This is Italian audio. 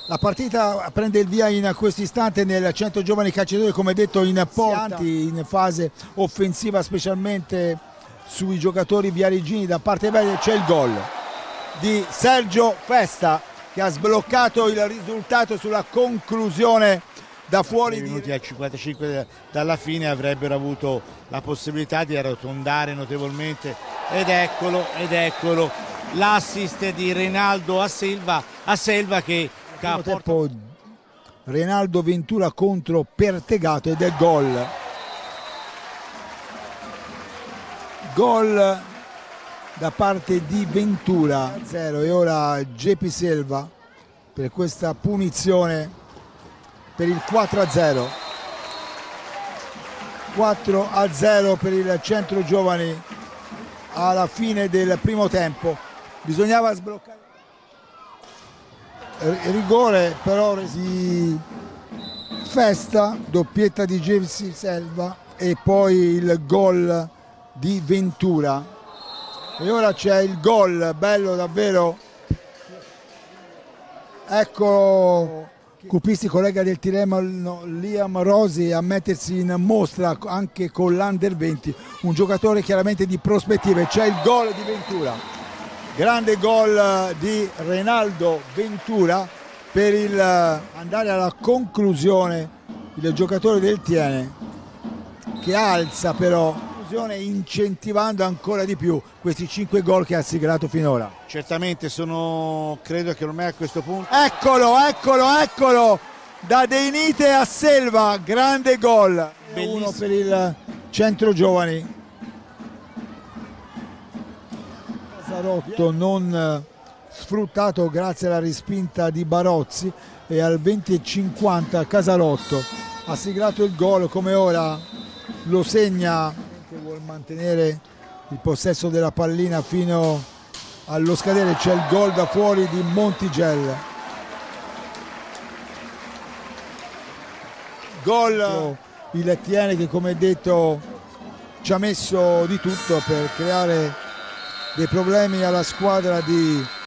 La partita prende il via in questo istante nel centro giovani calciatori, come detto, in porta, in fase offensiva, specialmente sui giocatori viareggini. Da parte bella c'è il gol di Sergio Festa che ha sbloccato il risultato sulla conclusione da fuori. Minuti al 55 dalla fine avrebbero avuto la possibilità di arrotondare notevolmente, ed eccolo l'assist di Reinaldo a Selva che tempo Reinaldo Ventura contro Pertegato, ed è gol da parte di Ventura 0. E ora Gepi Selva per questa punizione per il 4-0. 4-0 per il centro giovani alla fine del primo tempo. Bisognava sbloccare rigore però di Festa, doppietta di Gepi Selva e poi il gol di Ventura. E ora c'è il gol bello davvero, ecco Cupisti, collega del Tirreno Liam Rosi, a mettersi in mostra anche con l'Under 20, un giocatore chiaramente di prospettive. C'è il gol di Ventura, grande gol di Reinaldo Ventura per il andare alla conclusione. Il giocatore del Tiene che alza però incentivando ancora di più questi 5 gol che ha siglato finora. Certamente credo che ormai a questo punto eccolo da Deinite a Selva, grande gol, uno per il centro giovani. Casarotto non sfruttato grazie alla respinta di Barozzi, e al 20:50 Casarotto ha siglato il gol, come ora lo segna. Vuol mantenere il possesso della pallina fino allo scadere. C'è il gol da fuori di Montigel, gol il Tiene che, come detto, ci ha messo di tutto per creare dei problemi alla squadra di